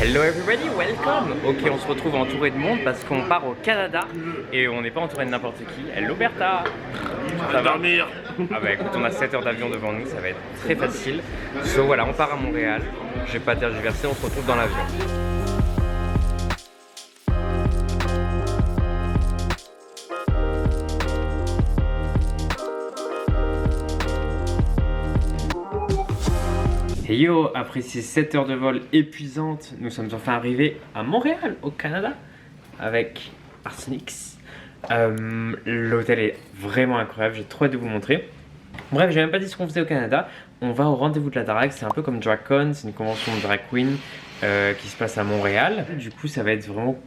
Hello everybody, welcome. Ok, on se retrouve entouré de monde parce qu'on part au Canada et on n'est pas entouré de n'importe qui. Hello Bertha. Ça va dormir. Ah bah écoute, on a 7 heures d'avion devant nous, ça va être très facile. So voilà, on part à Montréal. Je vais pas tergiverser, on se retrouve dans l'avion. Et yo, après ces 7 heures de vol épuisantes, nous sommes enfin arrivés à Montréal, au Canada, avec Arsenix. L'hôtel est vraiment incroyable, j'ai trop hâte de vous le montrer. Bref, j'ai même pas dit ce qu'on faisait au Canada. On va au rendez-vous de la drague, c'est un peu comme DragCon, c'est une convention de drag queen qui se passe à Montréal. Du coup, ça va être vraiment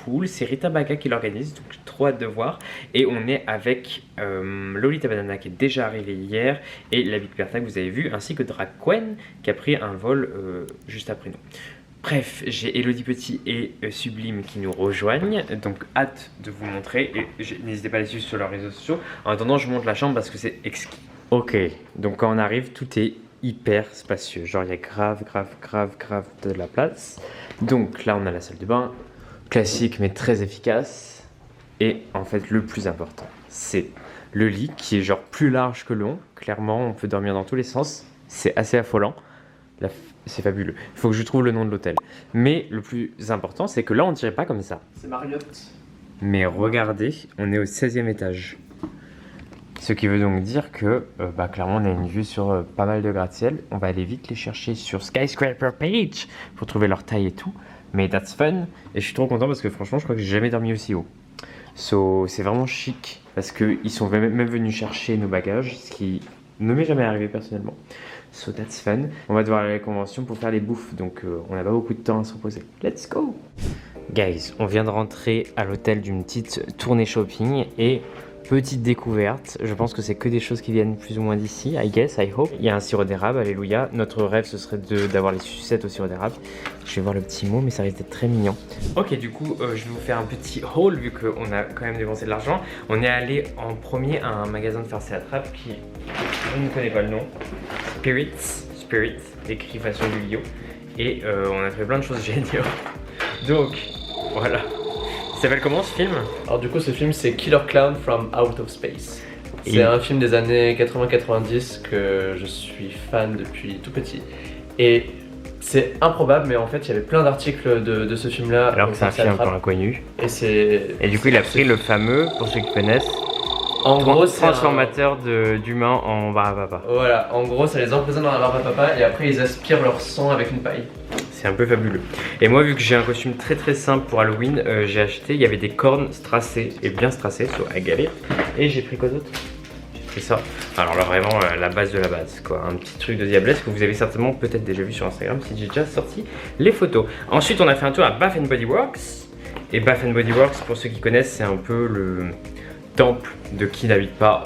cool. C'est Rita Baga qui l'organise, donc j'ai trop hâte de voir. Et on est avec Lolita Banana qui est déjà arrivée hier et la Big Bertha que vous avez vu, ainsi que Drag Queen qui a pris un vol juste après nous. Bref, j'ai Elodie Petit et Sublime qui nous rejoignent, donc hâte de vous montrer et n'hésitez pas à les suivre sur leurs réseaux sociaux. En attendant, je monte la chambre parce que c'est exquis. Ok, donc quand on arrive, tout est hyper spacieux, genre il y a grave de la place. Donc là, on a la salle de bain, classique mais très efficace. Et en fait, le plus important, c'est le lit qui est genre plus large que long. Clairement, on peut dormir dans tous les sens, c'est assez affolant. Là, c'est fabuleux. Il faut que je trouve le nom de l'hôtel. Mais le plus important, c'est que là, on ne dirait pas comme ça. C'est Marriott. Mais regardez, on est au 16e étage. Ce qui veut donc dire que, clairement, on a une vue sur pas mal de gratte-ciel. On va aller vite les chercher sur Skyscraper Page pour trouver leur taille et tout. Mais that's fun. Et je suis trop content parce que franchement, je crois que j'ai jamais dormi aussi haut. So, c'est vraiment chic parce qu'ils sont même venus chercher nos bagages, ce qui ne m'est jamais arrivé personnellement. So that's fun. On va devoir aller à la convention pour faire les bouffes, donc on n'a pas beaucoup de temps à se reposer. Let's go! Guys, on vient de rentrer à l'hôtel d'une petite tournée shopping et petite découverte. Je pense que c'est que des choses qui viennent plus ou moins d'ici, I guess, I hope. Il y a un sirop d'érable, alléluia. Notre rêve, ce serait d'avoir les sucettes au sirop d'érable. Je vais voir le petit mot, mais ça risque d'être très mignon. Ok, du coup, je vais vous faire un petit haul vu qu'on a quand même dépensé de l'argent. On est allé en premier à un magasin de farce et attrape qui, je ne connais pas le nom, Spirit, écrit façon Yu-Gi-Oh! Et on a fait plein de choses géniales. Donc, voilà. Ça s'appelle comment ce film? Alors du coup ce film c'est Killer Clown from Out of Space. C'est un film des années 80-90 que je suis fan depuis tout petit. Et c'est improbable mais en fait il y avait plein d'articles de ce film là. Alors que c'est un film encore inconnu. Et du coup il a pris le fameux, pour ceux qui connaissent, en gros, transformateur d'humains en barbe à papa. Voilà, en gros ça les emprisonne dans la barbe à papa et après ils aspirent leur sang avec une paille. C'est un peu fabuleux. Et moi, vu que j'ai un costume très simple pour Halloween, j'ai acheté, il y avait des cornes strassées et bien strassées, soit à galet. Et j'ai pris quoi d'autre? J'ai pris ça. Alors là, vraiment, la base de la base, quoi. Un petit truc de diablesse que vous avez certainement peut-être déjà vu sur Instagram si j'ai déjà sorti les photos. Ensuite, on a fait un tour à Bath & Body Works. Et Bath & Body Works, pour ceux qui connaissent, c'est un peu le temple de qui n'habite pas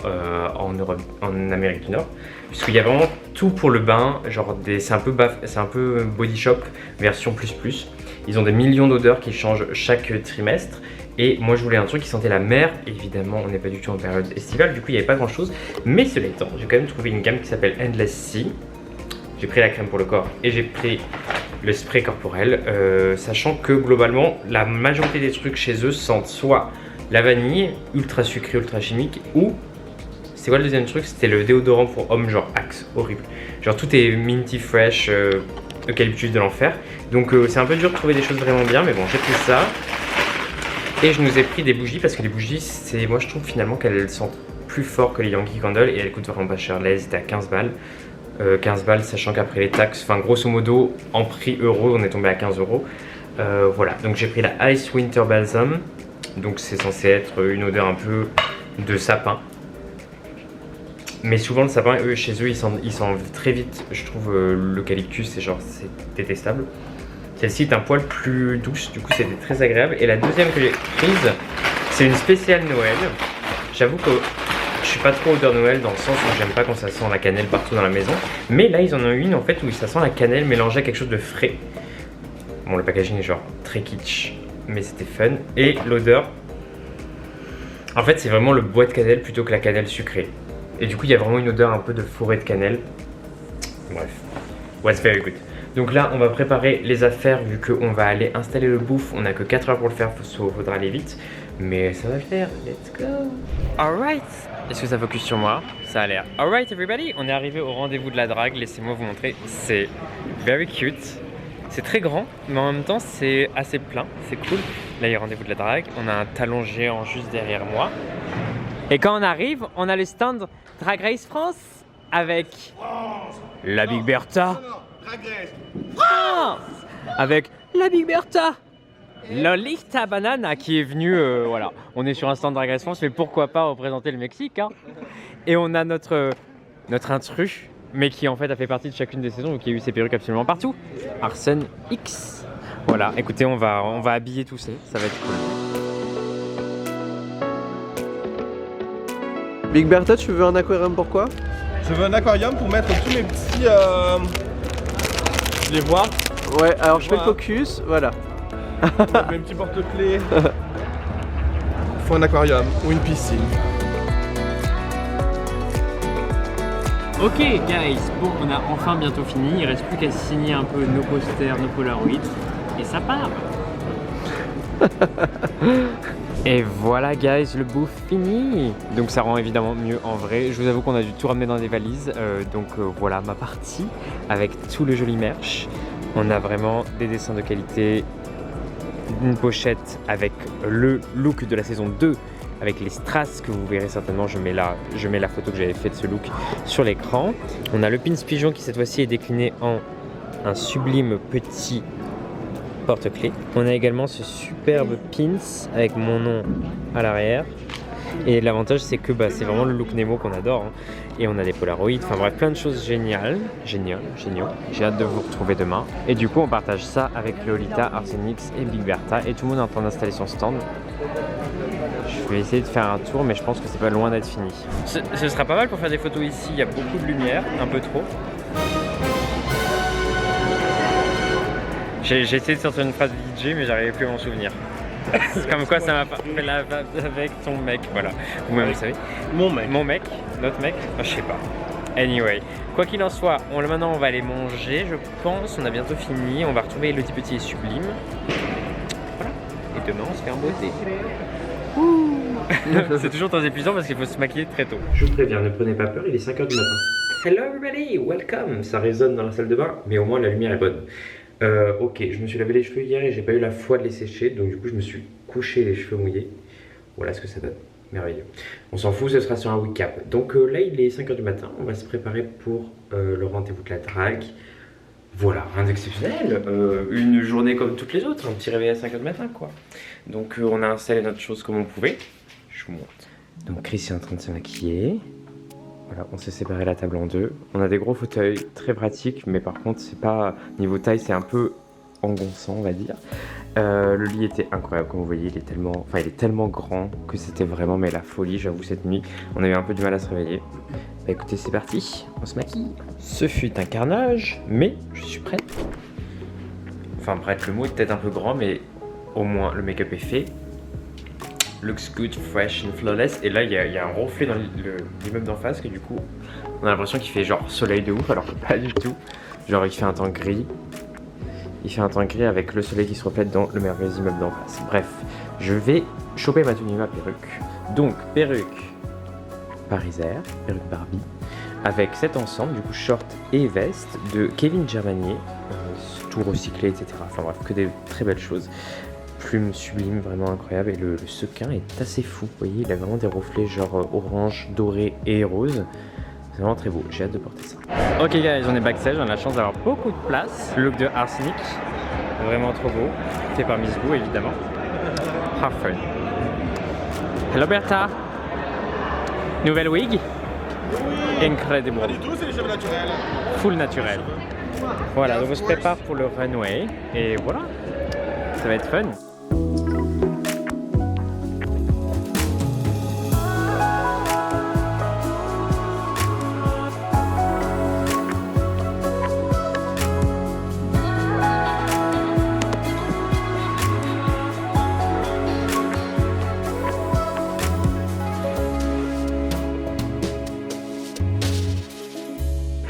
en Amérique du Nord. Puisqu'il y a vraiment tout pour le bain, genre c'est un peu body shop version plus. Ils ont des millions d'odeurs qui changent chaque trimestre. Et moi je voulais un truc qui sentait la mer. Évidemment on n'est pas du tout en période estivale, du coup il n'y avait pas grand chose. Mais cela étant, j'ai quand même trouvé une gamme qui s'appelle Endless Sea. J'ai pris la crème pour le corps et j'ai pris le spray corporel. Sachant que globalement la majorité des trucs chez eux sentent soit la vanille, ultra sucré, ultra chimique, ou c'est quoi le deuxième truc? C'était le déodorant pour homme, genre Axe, horrible. Genre tout est minty fresh, eucalyptus de l'enfer. Donc c'est un peu dur de trouver des choses vraiment bien, mais bon, j'ai pris ça. Et je nous ai pris des bougies parce que les bougies, moi je trouve finalement qu'elles sentent plus fort que les Yankee Candle et elles coûtent vraiment pas cher. Là, elles étaient à 15 balles. 15 balles, sachant qu'après les taxes, enfin grosso modo, en prix euro, on est tombé à 15 euros. Voilà, donc j'ai pris la Ice Winter Balsam. Donc c'est censé être une odeur un peu de sapin. Mais souvent le sapin, chez eux, ils sentent très vite, je trouve, l'eucalyptus, c'est détestable. Celle-ci est un poil plus douce, du coup c'était très agréable. Et la deuxième que j'ai prise, c'est une spéciale Noël. J'avoue que je suis pas trop odeur Noël dans le sens où j'aime pas quand ça sent la cannelle partout dans la maison. Mais là ils en ont une en fait où ça sent la cannelle mélangée à quelque chose de frais. Bon, le packaging est genre très kitsch, mais c'était fun. Et l'odeur, en fait c'est vraiment le bois de cannelle plutôt que la cannelle sucrée. Et du coup il y a vraiment une odeur un peu de forêt de cannelle. Bref, was very good. Donc là, on va préparer les affaires vu qu'on va aller installer le bouffe. On n'a que 4 heures pour le faire, faudra aller vite. Mais ça va le faire, let's go. Alright. Est-ce que ça focus sur moi? Ça a l'air. Alright everybody, on est arrivé au rendez-vous de la drague. Laissez-moi vous montrer, c'est very cute. C'est très grand, mais en même temps c'est assez plein, c'est cool. Là il y a rendez-vous de la drague, on a un talon géant juste derrière moi. Et quand on arrive, on a le stand Drag Race France avec la Big Bertha. France avec la Big Bertha. Lolita Banana qui est venue, voilà. On est sur un stand Drag Race France, mais pourquoi pas représenter le Mexique, hein. Et on a notre intrus, mais qui en fait a fait partie de chacune des saisons, qui a eu ses perruques absolument partout. Arsène X. Voilà, écoutez, on va habiller tout ça, ça va être cool. Big Bertha, tu veux un aquarium pourquoi? Je veux un aquarium pour mettre tous mes petits... Tu les vois? Ouais, alors je fais le focus, voilà. Mes petits porte-clés. Il faut un aquarium ou une piscine. Ok guys, bon on a enfin bientôt fini, il reste plus qu'à signer un peu nos posters, nos Polaroids et ça part. Et voilà guys, le bouffe fini. Donc ça rend évidemment mieux en vrai. Je vous avoue qu'on a dû tout ramener dans des valises. Voilà ma partie avec tout le joli merch. On a vraiment des dessins de qualité, une pochette avec le look de la saison 2 avec les strass que vous verrez certainement, je mets la photo que j'avais faite de ce look sur l'écran. On a le pins pigeon qui cette fois-ci est décliné en un sublime petit porte-clés. On a également ce superbe pins avec mon nom à l'arrière. Et l'avantage c'est que c'est vraiment le look Nemo qu'on adore, hein. Et on a des Polaroids, enfin bref, plein de choses géniaux. J'ai hâte de vous retrouver demain. Et du coup on partage ça avec Lolita, Arsenix et Big Bertha. Et tout le monde est en train d'installer son stand. Je vais essayer de faire un tour, mais je pense que c'est pas loin d'être fini. Ce sera pas mal pour faire des photos ici, il y a beaucoup de lumière, un peu trop. J'ai essayé de sortir une phrase de DJ, mais j'arrivais plus à m'en souvenir. Comme quoi ça m'a fait la vibe avec ton mec, voilà. Vous-même vous savez. Mon mec, notre mec, je sais pas. Anyway, quoi qu'il en soit, maintenant on va aller manger, je pense. On a bientôt fini, on va retrouver Elodie Petit et Sublime. Voilà. Et demain on se fait en beauté. C'est toujours très épuisant parce qu'il faut se maquiller très tôt. Je vous préviens, ne prenez pas peur, il est 5h du matin. Hello everybody, welcome. Ça résonne dans la salle de bain, mais au moins la lumière est bonne. Ok, je me suis lavé les cheveux hier et j'ai pas eu la foi de les sécher, donc du coup je me suis couché les cheveux mouillés. Voilà ce que ça donne, merveilleux. On s'en fout, ce sera sur un recap. Donc là il est 5h du matin, on va se préparer pour le rendez-vous de la drague. Voilà, rien d'exceptionnel, une journée comme toutes les autres, un petit réveil à 5h du matin quoi. Donc on a installé notre chose comme on pouvait. Je vous montre. Donc Chris est en train de se maquiller. Voilà, on s'est séparé la table en deux. On a des gros fauteuils très pratiques, mais par contre, c'est pas niveau taille, c'est un peu engonçant, on va dire. Le lit était incroyable, comme vous voyez, il est tellement grand que c'était vraiment la folie. J'avoue, cette nuit, on a eu un peu du mal à se réveiller. Bah écoutez, c'est parti, on se maquille. Ce fut un carnage, mais je suis prête. Enfin prête, le mot est peut-être un peu grand, mais au moins le make-up est fait. Looks good, fresh and flawless. Et là, il y a un reflet dans l'immeuble d'en face que du coup, on a l'impression qu'il fait genre soleil de ouf, alors que pas du tout. Genre, il fait un temps gris. Il fait un temps gris avec le soleil qui se reflète dans le merveilleux immeuble d'en face. Bref, je vais choper ma tenue, ma perruque. Donc, perruque Parisaire, perruque Barbie, avec cet ensemble, du coup, short et veste de Kevin Germanier, tout recyclé, etc. Enfin bref, que des très belles choses. Plume sublime, vraiment incroyable, et le sequin est assez fou, vous voyez, il a vraiment des reflets genre orange, doré et rose. C'est vraiment très beau, j'ai hâte de porter ça. Ok guys, on est backstage, on a la chance d'avoir beaucoup de place. Le look de Arsenic, vraiment trop beau, fait par Miss Boo évidemment. Have fun. Hello Bertha. Nouvelle wig. Incredible. Pas du tout, c'est les cheveux naturels. Full naturel. Voilà, donc on se prépare pour le runway, et voilà, ça va être fun.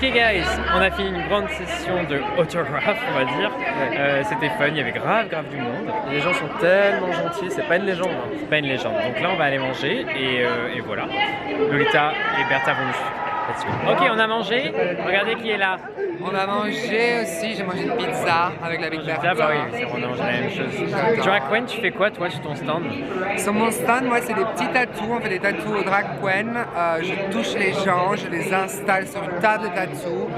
Ok guys, on a fini une grande session de autographe, on va dire. C'était fun, il y avait grave du monde. Les gens sont tellement gentils, c'est pas une légende. Hein. C'est pas une légende. Donc là on va aller manger et voilà. Lolita et Bertha vont nous suivre. Ok, on a mangé. Regardez qui est là. On a mangé aussi, j'ai mangé une pizza avec la Big Bertha. Bah oui, on a mangé la même chose. Drag Queen, tu fais quoi toi sur ton stand? Sur mon stand, moi c'est des petits tatous, on fait des tatous au Drag Queen. Je touche les gens, je les installe sur une table de tatous.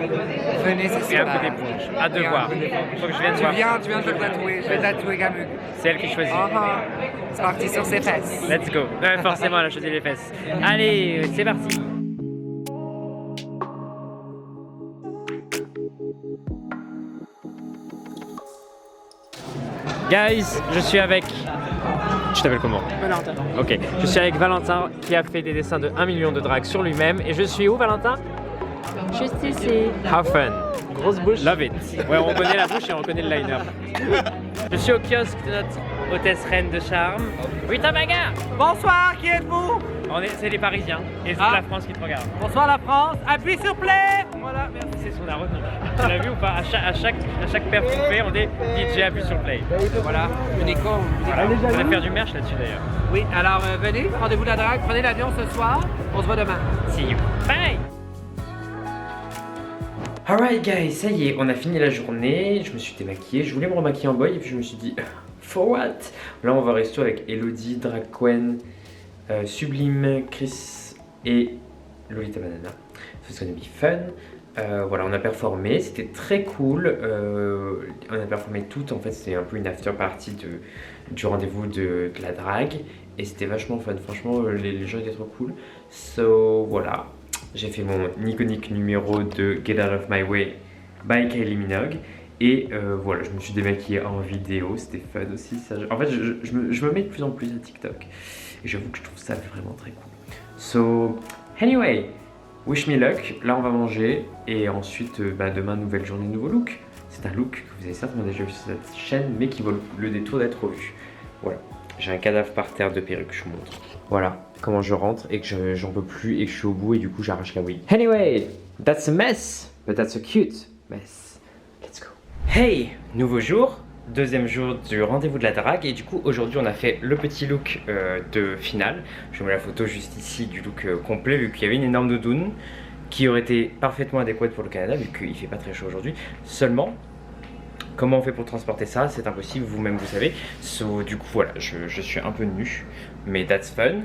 Venez, c'est Et un super. peu d'éponge. Hâte de voir. Faut que je vienne Tu voir. viens te faire tatouer, je vais tatouer Gamu. C'est elle qui choisit. C'est parti sur ses fesses. Let's go. Ouais, forcément, elle a choisi les fesses. Allez, c'est parti. Guys, je suis avec... Tu t'appelles comment? Valentin. Ok, je suis avec Valentin qui a fait des dessins de 1 million de drags sur lui-même. Et je suis où, Valentin? Juste ici. Have fun. Grosse bouche. Love it. Ouais, on reconnaît la bouche et on reconnaît le liner. Je suis au kiosque de notre hôtesse reine de charme, Rita Baga. Bonsoir, qui êtes-vous? C'est les Parisiens et toute la France qui te regarde. Bonsoir la France, appuie sur play. Voilà, merci. C'est ce qu'on a retenu. Tu l'as vu ou pas? À chaque perf qu'on fait, on dit DJ appuie sur play. Voilà, une icône. On va faire du merch là-dessus d'ailleurs. Oui, alors venez, rendez-vous la drague, prenez l'avion ce soir, on se voit demain. See you. Bye. Alright guys, ça y est, on a fini la journée. Je me suis démaquillé, je voulais me remaquiller en boy et puis je me suis dit for what? Là on va au resto avec Elodie, Drag Queen, Sublime, Chris et Lolita Banana. So it's gonna be fun. Voilà, on a performé, c'était très cool. On a performé tout, en fait, c'était un peu une after party du rendez-vous de la drague. Et c'était vachement fun, franchement, les gens étaient trop cool. So voilà, j'ai fait mon iconique numéro de Get Out of My Way by Kylie Minogue. Et voilà, je me suis démaquillée en vidéo, c'était fun aussi. Ça, en fait, je me mets de plus en plus à TikTok. Et j'avoue que je trouve ça vraiment très cool. So, anyway, wish me luck. Là, on va manger. Et ensuite, demain, nouvelle journée, nouveau look. C'est un look que vous avez certainement déjà vu sur cette chaîne, mais qui vaut le détour d'être revu. Voilà, j'ai un cadavre par terre de perruque, je vous montre. Voilà comment je rentre et que j'en peux plus et que je suis au bout et du coup j'arrache la wig. Anyway, that's a mess, but that's a cute mess. Let's go. Hey, nouveau jour, deuxième jour du rendez-vous de la drague et du coup aujourd'hui on a fait le petit look de finale. Je vous mets la photo juste ici du look complet vu qu'il y avait une énorme doudoune qui aurait été parfaitement adéquate pour le Canada vu qu'il fait pas très chaud aujourd'hui. Seulement, comment on fait pour transporter ça? C'est impossible, vous-même vous savez. So, du coup voilà, je suis un peu nu, mais that's fun.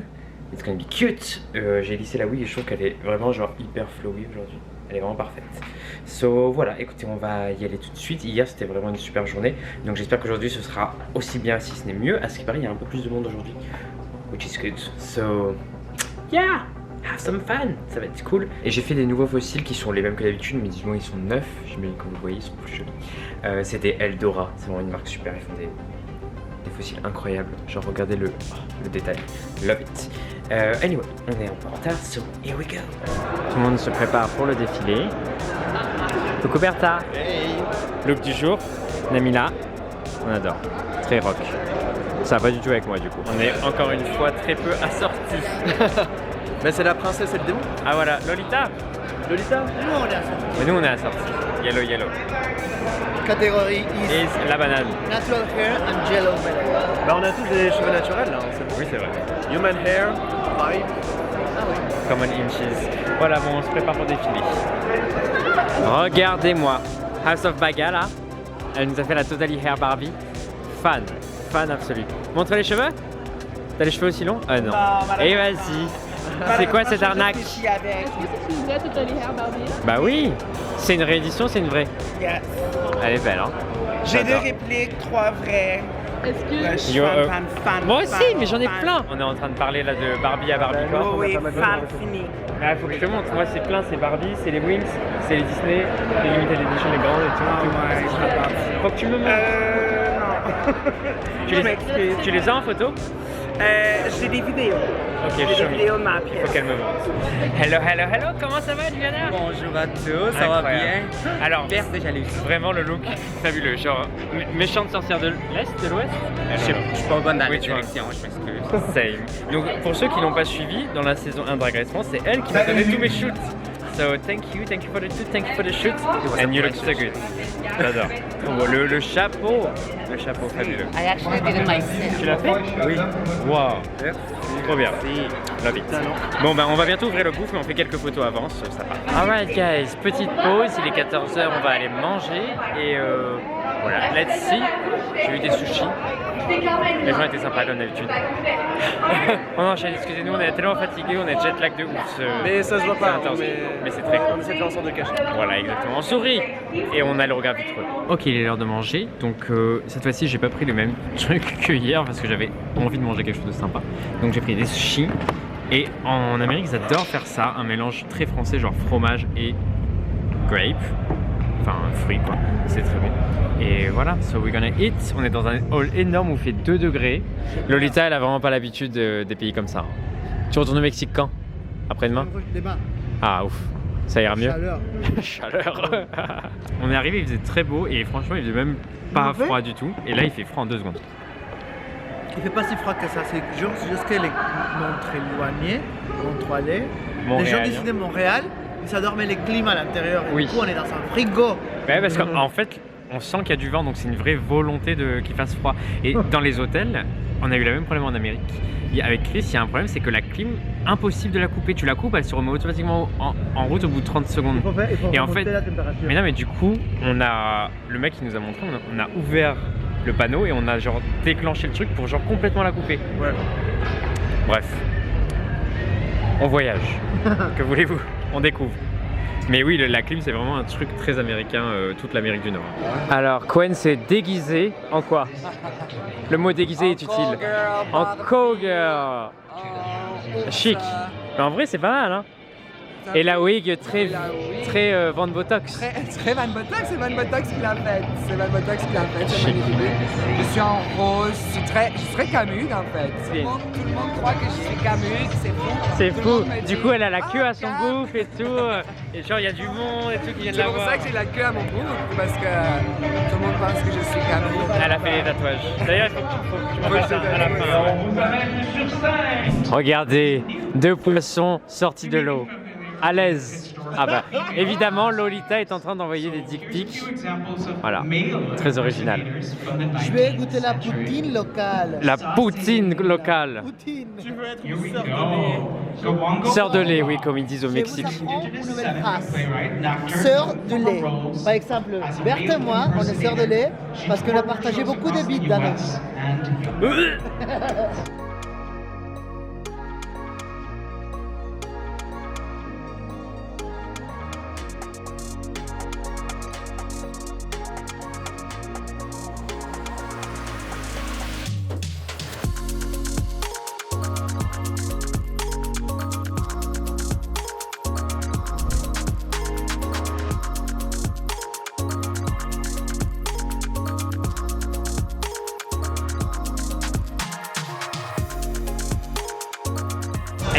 It's gonna be cute. J'ai lissé la wig et je trouve qu'elle est vraiment genre hyper flowy aujourd'hui. Elle est vraiment parfaite. So voilà, écoutez, on va y aller tout de suite. Hier c'était vraiment une super journée, donc j'espère qu'aujourd'hui ce sera aussi bien si ce n'est mieux. À ce qui paraît, il y a un peu plus de monde aujourd'hui, which is good. So yeah, have some fun, ça va être cool. Et j'ai fait des nouveaux fossiles qui sont les mêmes que d'habitude, mais disons ils sont neufs. J'imagine que vous voyez, ils sont plus jolis. C'est des Eldora, c'est vraiment une marque super. Ils font des fossiles incroyables. Genre regardez le détail, love it. Anyway, on est un peu en retard, so here we go. Tout le monde se prépare pour le défilé. Coucou Bertha. Hey. Look du jour, Namila. On adore, très rock. Ça va pas du tout avec moi du coup. On est encore une fois très peu assortis. Mais c'est la princesse et le démon. Ah voilà, Lolita. Lolita. Mais nous on est assortis. Yellow. Catégorie is Et la banane. natural hair and yellow banana. Bah on a tous des cheveux naturels là, c'est bon. Oui c'est vrai. Human hair, vibe. Common inches. Voilà, bon, on se prépare pour défiler. Regardez-moi. House of Baga là. Elle nous a fait la Totally Hair Barbie. Fan absolu. Montre les cheveux. T'as les cheveux aussi longs? Ah non. Et vas-y. C'est quoi cette arnaque? Est-ce que C'est une vraie Totally Hair Barbie? Bah oui. C'est une réédition, c'est une vraie. Yes. Elle est belle hein. J'ai deux J'adore. répliques, trois vraies. Est-ce Ouais, je que... suis Yo, fan. Moi aussi, mais j'en ai fan. plein. On est en train de parler là de Barbie à Barbie quoi. Oui, fan fini. Ah, faut que je te montre. Moi, c'est plein. C'est Barbie, c'est les Wings, c'est les Disney, les limited edition, les grandes et tout. Ouais, je l'adore. Faut que tu me montres. Non. Tu les as en photo? J'ai des vidéos. Ok, J'ai show des me. vidéos de ma Il pièce. faut qu'elle me montre. Hello, comment ça va, Juliana? Bonjour à tous, ça va Incroyable. bien? Alors, Bertha, j'allais aussi. vraiment le look fabuleux. Genre, méchante sorcière de l'Est, de l'Ouest? Je suis pas bonne dans Oui, la tu vois. direction, je m'excuse. Same. Donc, pour ceux qui n'ont pas suivi, dans la saison 1 de Drag Race France, c'est elle qui m'a donné tous mes shoots. So thank you for the shoot, thank you for the shoot. And you look so good. J'adore. Oh, le chapeau fabuleux. I actually did it myself. Tu l'as fait? Oui. Wow. Trop bien. Love it. Bon ben on va bientôt ouvrir le bouffe mais on fait quelques photos avant, ça part. Alright guys, petite pause, il est 14h, on va aller manger et voilà, let's see. J'ai eu des sushis. Les gens étaient sympas comme d'habitude. On enchaîne, excusez-nous, on est tellement fatigués, on est jet lag de ouf. Mais ça se voit pas, mais c'est très cool. On essaie de faire en sorte de cacher. Voilà, exactement. On sourit et on a le regard vitreux. Ok, il est l'heure de manger. Donc cette fois-ci, j'ai pas pris le même truc que hier parce que j'avais envie de manger quelque chose de sympa. Donc j'ai pris des sushis. Et en Amérique, ils adorent faire ça, un mélange très français, genre fromage et grape. Enfin, fruit quoi. C'est très bon. Et voilà, so we're gonna eat. On est dans un hall énorme où il fait 2 degrés. Lolita, elle a vraiment pas l'habitude des pays comme ça. Tu retournes au Mexique quand? Après-demain? Demain. Ah ouf, ça ira mieux. Chaleur. Chaleur. On est arrivé, il faisait très beau et franchement, il faisait même pas froid du tout. Et là, il fait froid en 2 secondes. Il fait pas si froid que ça, c'est juste que les montres éloignées, Montréal. Les gens ici de Montréal, ils adorent mettre les climats à l'intérieur. Et du coup, on est dans un frigo. Ouais, parce qu'en fait, on sent qu'il y a du vent, donc c'est une vraie volonté qu'il fasse froid. Et dans les hôtels, on a eu le même problème en Amérique. Avec Chris, il y a un problème, c'est que la clim, impossible de la couper. Tu la coupes, elle se remet automatiquement en route au bout de 30 secondes. Il faut et en fait, la température. Mais non, mais du coup, le mec qui nous a montré, on a ouvert le panneau et on a genre déclenché le truc pour genre complètement la couper. Ouais. Bref, on voyage. Que voulez-vous? On découvre. Mais oui, la clim, c'est vraiment un truc très américain, toute l'Amérique du Nord. Alors, Quen s'est déguisé en quoi? Le mot déguisé est utile. En cowgirl. Chic. Mais en vrai, c'est pas mal, hein. Et la wig très Van Botox. Très Van Botox, c'est Van Botox qui l'a faite. C'est Van Botox qui l'a faite, c'est magnifique. Je suis en rose, je suis très Camus en fait. Tout le monde croit que je suis Camus, c'est fou. C'est fou. Du coup, elle a la queue à son bouffe et tout. Et genre, il y a du monde et tout qui vient de la voir. C'est pour ça que j'ai la queue à mon bouffe, parce que tout le monde pense que je suis Camus. Elle a fait les tatouages. D'ailleurs, il faut que tu m'en fasses à la fin. Regardez, 2 poissons sortis de l'eau. À l'aise. Ah bah, évidemment, Lolita est en train d'envoyer des dick pics. Voilà, très original. Je vais goûter la poutine locale. La poutine locale. Poutine. Tu veux être une sœur de lait? Sœur de lait, oui, comme ils disent au Mexique. Une nouvelle phrase. Sœur de lait. Par exemple, Berthe et moi, on est sœurs de lait parce qu'on a partagé beaucoup de bites dans nos vies.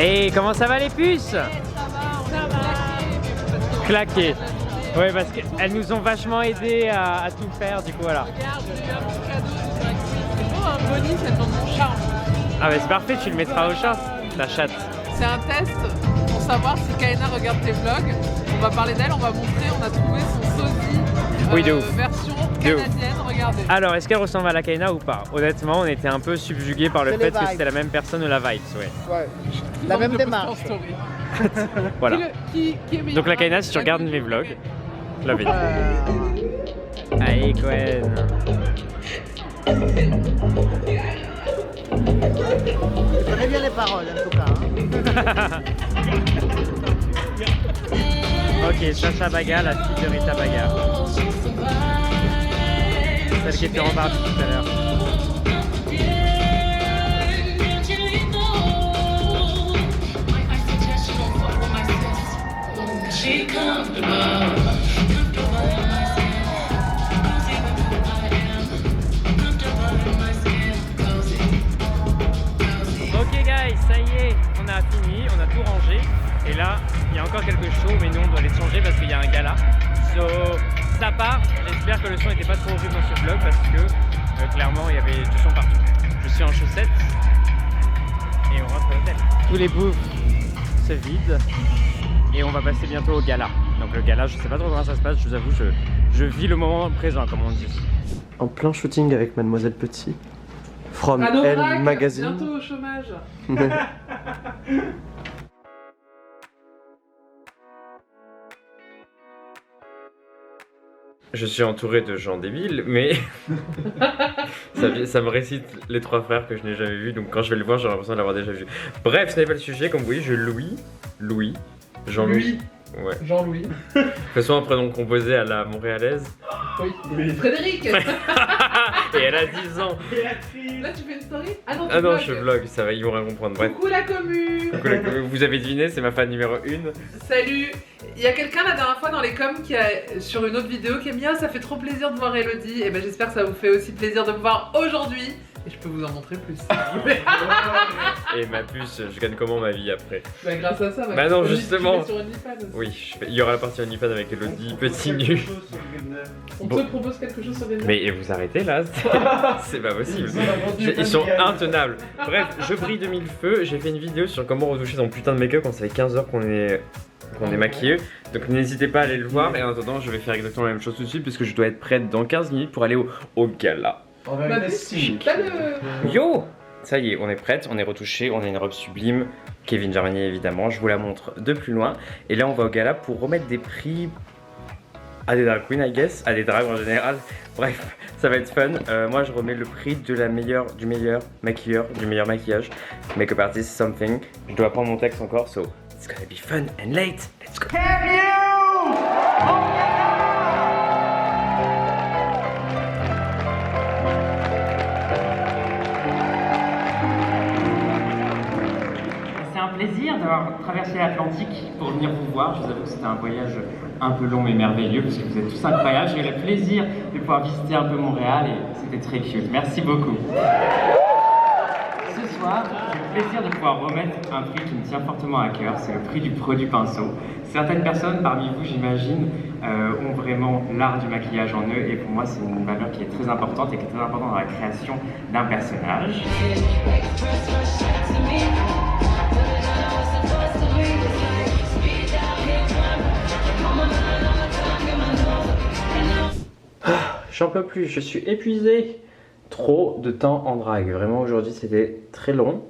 Hey, comment ça va les puces? Ça va, on a claqué. Ouais, parce qu'elles nous ont vachement aidé à tout faire, du coup voilà. Regarde, j'ai eu un petit cadeau du taxi. C'est beau, un Bonnie, ça demande mon charme. Ah bah c'est parfait, tu le mettras au chat, la chatte. C'est un test pour savoir si Kaena regarde tes vlogs. On va parler d'elle, on va montrer, on a trouvé son sosie Oui, de ouf. version canadienne, regardez. Alors, est-ce qu'elle ressemble à la Kaena ou pas? Honnêtement, on était un peu subjugués par le fait que c'était la même personne de la Vibes, ouais. Ouais. La même démarche. Voilà. Qui est meilleur? Donc la Kaena, si tu regardes mes vlogs, love it. Allez, Quen. Je connais bien les paroles en tout cas. Hein. Ok, Sacha Baga, la fille de Rita Baga. Celle qui était en bas tout à l'heure. Ok guys, ça y est, on a fini, on a tout rangé. Et là, il y a encore quelque chose, mais nous on doit les changer parce qu'il y a un gala. So, ça part. J'espère que le son n'était pas trop horrible dans ce vlog parce que clairement il y avait du son partout. Je suis en chaussettes et on rentre à l'hôtel. Tous les bouffes se vident. et on va passer bientôt au gala. Donc le gala, je sais pas trop comment ça se passe, je vous avoue, je vis le moment présent comme on dit. En plein shooting avec Mademoiselle Petit. From À nos Elle braques, Magazine. bientôt au chômage. Je suis entouré de gens débiles, mais ça me récite les 3 frères que je n'ai jamais vus, donc quand je vais le voir, j'ai l'impression de l'avoir déjà vu. Bref, ce n'est pas le sujet, comme vous voyez, Louis, Jean-Louis. Ouais. Jean-Louis. Que ce soit un prénom composé à la montréalaise. Oui. Frédéric. Et elle a 10 ans. Là, tu fais une story? Ah non, Ah non, je vlog, ça va, ils vont rien comprendre. Bref. Coucou la commu. Vous avez deviné, c'est ma fan numéro 1. Salut. Il y a quelqu'un la dernière fois dans les coms qui a, sur une autre vidéo, qui a mis ah, ça fait trop plaisir de voir Elodie. Et ben j'espère que ça vous fait aussi plaisir de me voir aujourd'hui. Et je peux vous en montrer plus. Et ma puce, je gagne comment ma vie après? Bah grâce à ça, bah non, justement. Sur OnlyFans. Oui, il y aura la partie OnlyFans avec Elodie, petit nu. On te propose quelque chose sur Grindr. Mais vous arrêtez là, c'est pas possible. Ils sont intenables. Bref, je brille de mille feux. J'ai fait une vidéo sur comment retoucher son putain de make-up quand ça fait 15 heures qu'on est maquillé. Donc n'hésitez pas à aller le voir. Et en attendant, je vais faire exactement la même chose tout de suite puisque je dois être prête dans 15 minutes pour aller au gala. Yo! Ça y est, on est prête, on est retouché, on a une robe sublime. Kevin Germanier évidemment, je vous la montre de plus loin. Et là on va au gala pour remettre des prix à des drag queens I guess, à des drags en général. Bref, ça va être fun. Moi je remets le prix de la meilleure, du meilleur maquilleur, du meilleur maquillage. Makeup artist something. Je dois apprendre mon texte encore, so it's gonna be fun and late. Let's go! C'est un plaisir d'avoir traversé l'Atlantique pour venir vous voir. Je vous avoue que c'était un voyage un peu long mais merveilleux parce que vous êtes tous incroyables. J'ai eu le plaisir de pouvoir visiter un peu Montréal et c'était très cute. Merci beaucoup. Ce soir, j'ai le plaisir de pouvoir remettre un prix qui me tient fortement à cœur. C'est le prix du produit pinceau. Certaines personnes parmi vous, j'imagine, ont vraiment l'art du maquillage en eux et pour moi c'est une valeur qui est très importante et qui est très importante dans la création d'un personnage. J'en peux plus, je suis épuisé. Trop de temps en drague. Vraiment aujourd'hui c'était très long,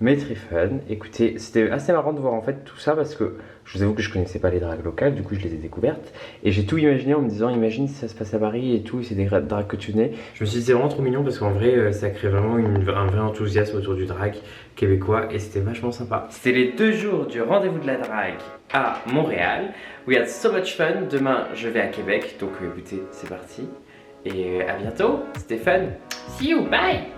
mais très fun. Écoutez, c'était assez marrant de voir en fait tout ça parce que je vous avoue que je connaissais pas les dragues locales, du coup je les ai découvertes. Et j'ai tout imaginé en me disant, imagine si ça se passe à Paris et tout, c'est des dragues que tu connais. Je me suis dit c'est vraiment trop mignon parce qu'en vrai ça crée vraiment un vrai enthousiasme autour du drag québécois et c'était vachement sympa. C'était les 2 jours du rendez-vous de la drague à Montréal. We had so much fun. Demain je vais à Québec, donc écoutez c'est parti. Et à bientôt, c'était fun. See you, bye.